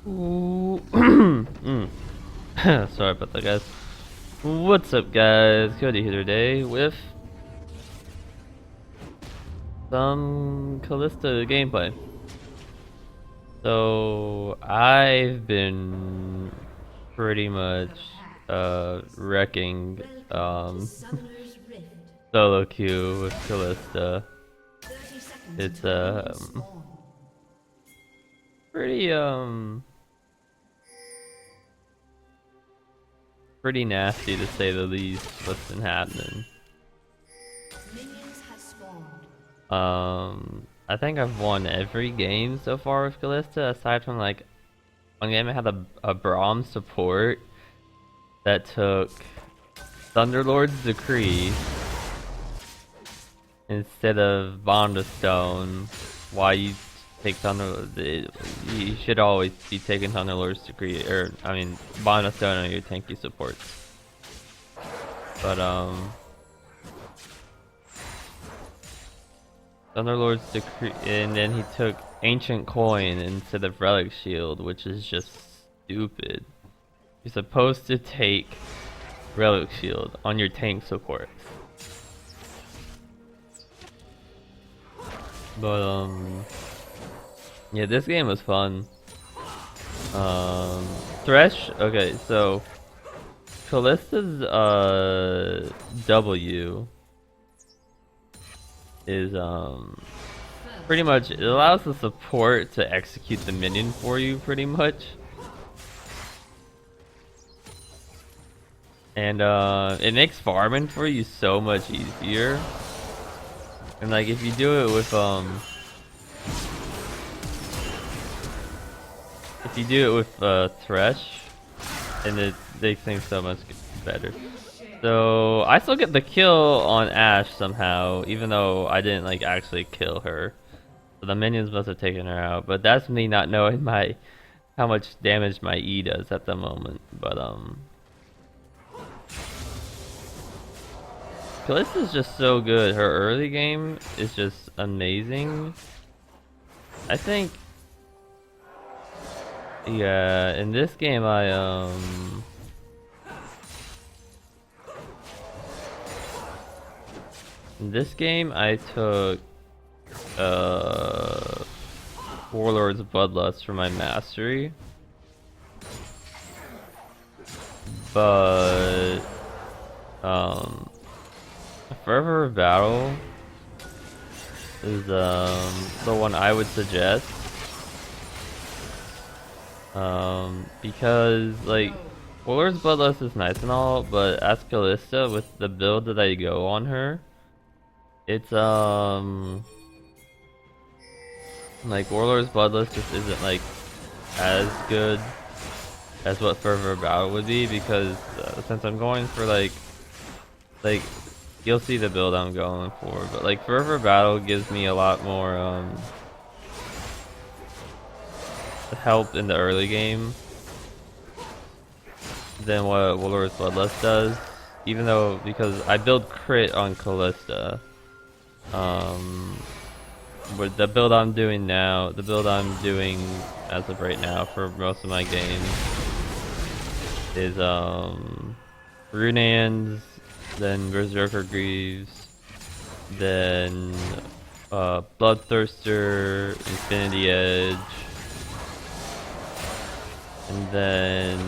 Ooh. Sorry about that, guys. What's up, guys? Cody here today with some Kalista gameplay. So I've been pretty much wrecking solo queue with Kalista. It's pretty pretty nasty to say the least what's been happening. I think I've won every game so far with Kalista, aside from like one game I had a Braum support that took Thunderlord's Decree instead of Bond of Stone. Why you take you should always be taking Thunderlord's Decree, or I mean Bond of Stone on your tanky supports. But Thunderlord's Decree, and then he took Ancient Coin instead of Relic Shield, which is just stupid. You're supposed to take Relic Shield on your tank support. But yeah, this game was fun. Thresh, okay, so Kalista's W is pretty much, it allows the support to execute the minion for you pretty much. And it makes farming for you so much easier. And like if you do it with Thresh, and it makes things so much better. So I still get the kill on Ashe somehow, even though I didn't like actually kill her. So the minions must have taken her out, but that's me not knowing how much damage my E does at the moment. But Kalista's just so good. Her early game is just amazing. I think, yeah, in this game I took Warlord's Bloodlust for my mastery, but Forever Battle is the one I would suggest, because like Warlord's Bloodlust is nice and all, but as Kalista, with the build that I go on her, it's like Warlord's Bloodlust just isn't like as good as what Forever Battle would be, because since I'm going for like you'll see the build I'm going for, but like Forever Battle gives me a lot more help in the early game than what Warlord's Bloodlust does, even though, because I build crit on Kalista. But the build I'm doing as of right now for most of my games is Runaan's, then Berserker Greaves, then Bloodthirster, Infinity Edge, and then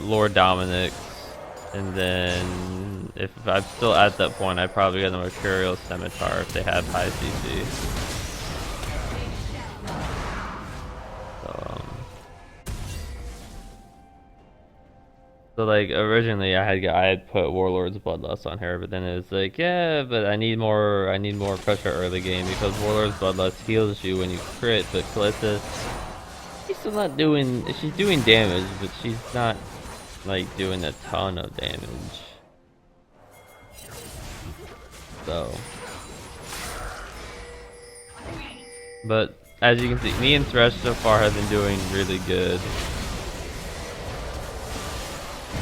Lord Dominic's, and then if I'm still at that point, I probably get the Mercurial Scimitar if they have high CC. So like originally I had put Warlord's Bloodlust on her, but then it was like, yeah, but I need more pressure early game, because Warlord's Bloodlust heals you when you crit, but Kalista, she's still not doing, she's doing damage, but she's not like doing a ton of damage. So, but as you can see, me and Thresh so far have been doing really good.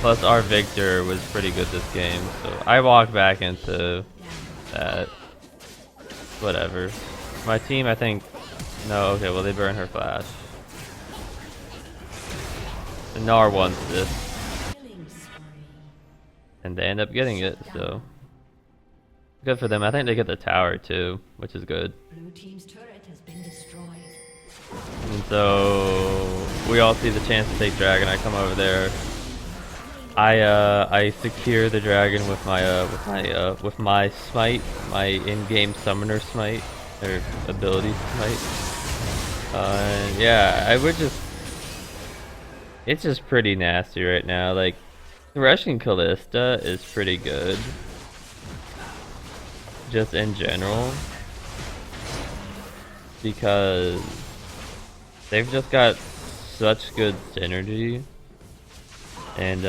Plus our Victor was pretty good this game, so I walked back into that. Whatever. My team, I think, No, okay, well they burn her flash. The Gnar wants this. And they end up getting it, so good for them. I think they get the tower too, which is good. Blue team's turret has been destroyed. And so we all see the chance to take dragon. I come over there. I secure the dragon with my smite, my in-game summoner smite or ability smite. Yeah, I would just. It's just pretty nasty right now. Like, Russian Kalista is pretty good. Just in general. Because they've just got such good synergy. And,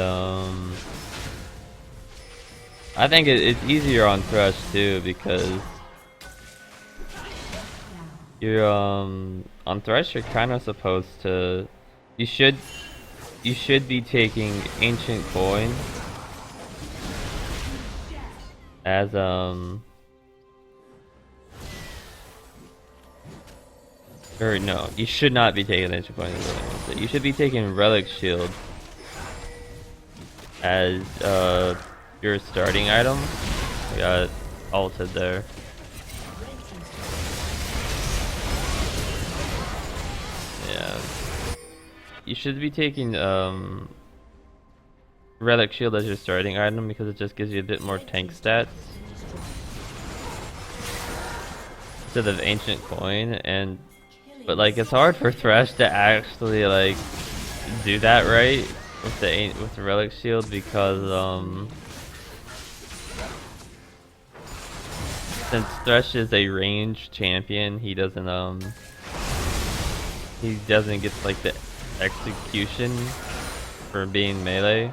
I think it's easier on Thresh too, because you're, on Thresh you're kind of supposed to, you should be taking Ancient Coin as or no, you should not be taking Ancient Coin as you should be taking Relic Shield as your starting item. I got ulted there. Yeah. You should be taking Relic Shield as your starting item because it just gives you a bit more tank stats instead of Ancient Coin. But like it's hard for Thresh to actually like do that right with the Relic Shield because since Thresh is a ranged champion, he doesn't get like the execution for being melee.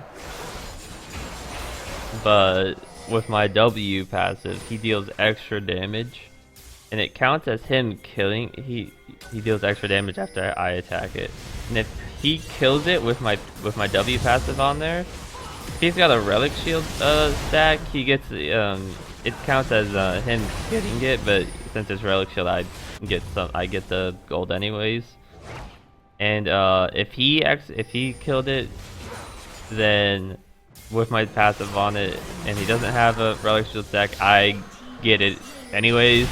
But with my W passive, he deals extra damage, and it counts as him killing. He deals extra damage after I attack it, and if he kills it with my W passive on there, if he's got a Relic Shield stack, he gets it counts as him getting it. But since it's Relic Shield, I get the gold anyways. And if he killed it, then with my passive on it, and he doesn't have a Relic Shield stack, I get it anyways.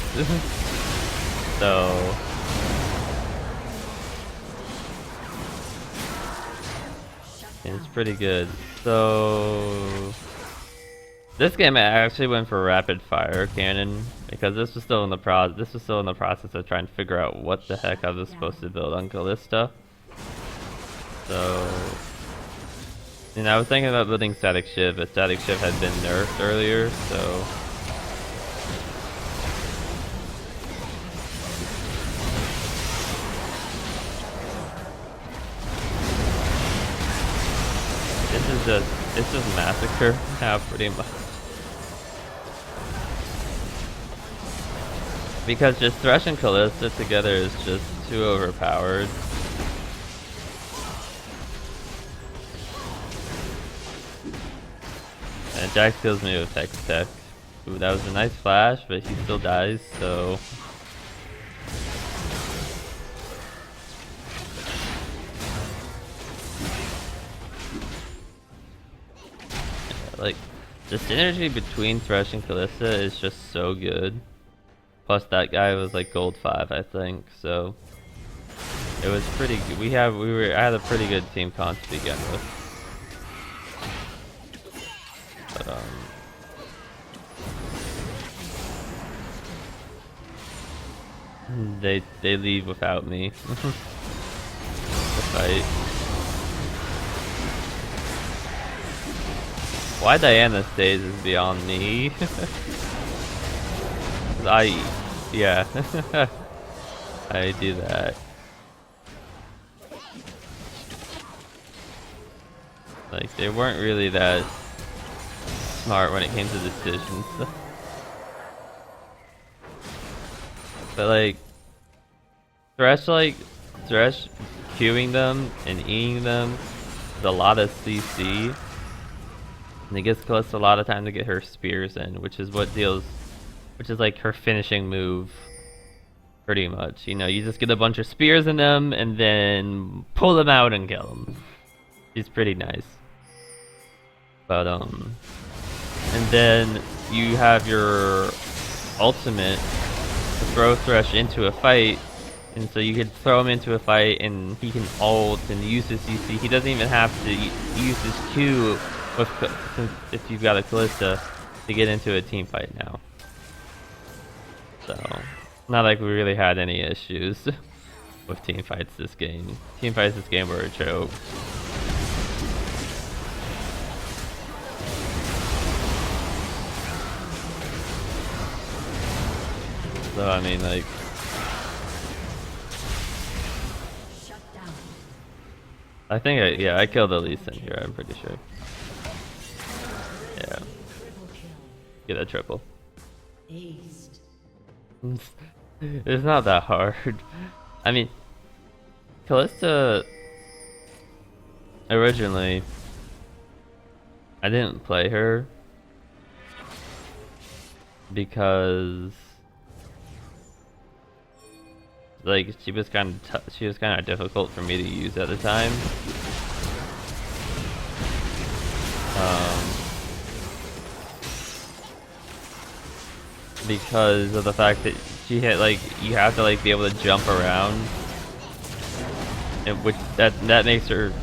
So it's pretty good. So this game I actually went for rapid fire cannon because this was still in the process of trying to figure out what the heck I was supposed to build on Kalista. So, and I was thinking about building Static Shiv, but Static Shiv had been nerfed earlier, so it's just massacre now pretty much. Because just Thresh and Kalista together is just too overpowered. And Jax kills me with Hex Tech. Ooh, that was a nice flash, but he still dies, so yeah, like the synergy between Thresh and Kalista is just so good. Plus that guy was like gold 5, I think, so it was pretty good. I had a pretty good team comp to begin with. But they leave without me. The fight. Why Diana stays is beyond me. Yeah, I do that. Like they weren't really that smart when it came to decisions. But like Thresh queuing them and eating them is a lot of CC, and it gives Kalista a lot of time to get her spears in, which is like her finishing move pretty much. You know, you just get a bunch of spears in them and then pull them out and kill them. She's pretty nice. But and then you have your ultimate to throw Thresh into a fight, and so you could throw him into a fight and he can ult and use his CC. He doesn't even have to use his Q if you've got a Kalista to get into a team fight now. So, not like we really had any issues with team fights this game. Team fights this game were a joke. So I mean, like, I think I killed the Lee Sin here. I'm pretty sure. Yeah, get a triple. It's not that hard. I mean, Kalista originally, I didn't play her because like she was kind of difficult for me to use at the time. Because of the fact that she had like you have to like be able to jump around, and which that makes her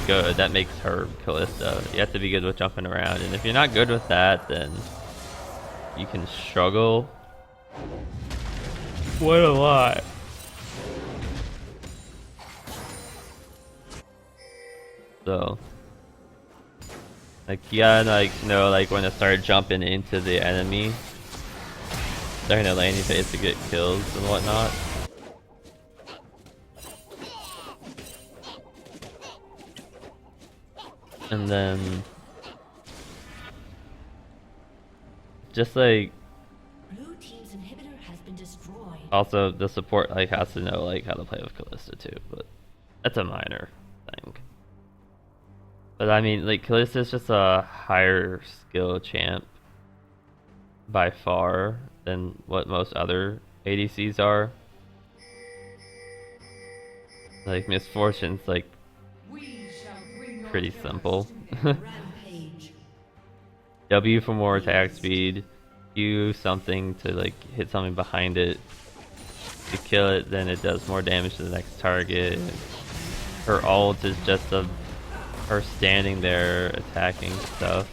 good. That makes her Kalista. You have to be good with jumping around, and if you're not good with that, then you can struggle quite a lot. So, like, you gotta like know like when to start jumping into the enemy, starting to landing phase to get kills and whatnot. And then just like Blue team's inhibitor has been destroyed. also the support like has to know like how to play with Kalista too, but that's a minor thing. But I mean, like, Kalista is just a higher skill champ by far than what most other ADCs are. Like, Misfortune's like pretty simple. W for more attack speed, Q something to like hit something behind it to kill it, then it does more damage to the next target. Her ult is just her standing there attacking stuff.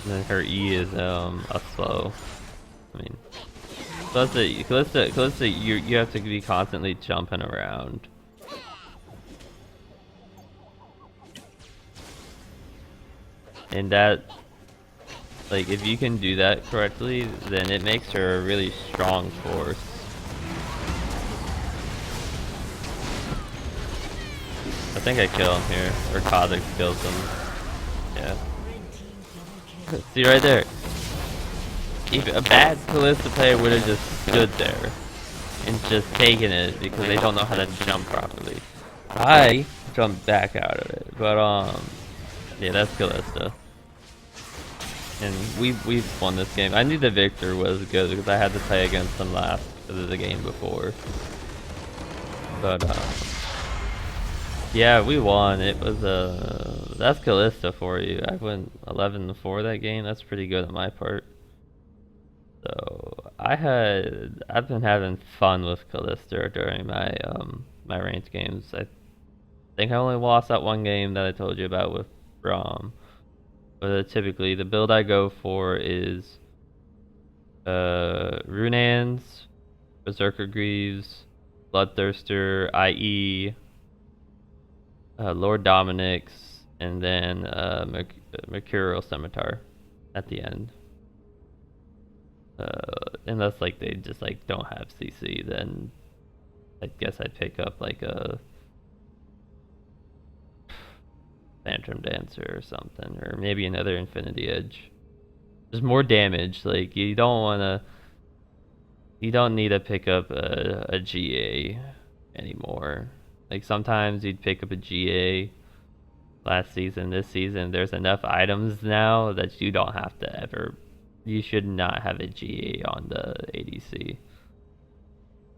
And then her E is a slow. I mean, Kalista, you have to be constantly jumping around. And that, like, if you can do that correctly, then it makes her a really strong force. I think I kill him here, or Kha'Zix kills him. Yeah. See right there. Even a bad Kalista player would have just stood there and just taken it because they don't know how to jump properly. I jumped back out of it, but yeah, that's Kalista. And we won this game. I knew the victor was good because I had to play against them last because of the game before. But yeah, we won. It was that's Kalista for you. I went 11-4 that game. That's pretty good on my part. So I've been having fun with Kalista during my my ranked games. I think I only lost that one game that I told you about with Braum. But typically the build I go for is Runans, Berserker Greaves, Bloodthirster, IE, Lord Dominic's, and then Mercurial Scimitar at the end. Unless like they just like don't have CC, then I guess I'd pick up like a Phantom Dancer or something, or maybe another Infinity Edge. There's more damage. Like you don't need to pick up a GA anymore. Like sometimes you'd pick up a GA last season. This season, there's enough items now that you don't have to ever. You should not have a GA on the ADC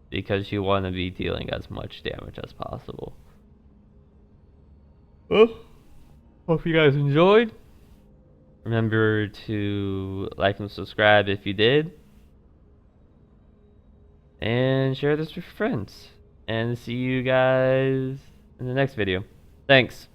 because you want to be dealing as much damage as possible. Well, hope you guys enjoyed. Remember to like and subscribe if you did. And share this with your friends. And see you guys in the next video. Thanks.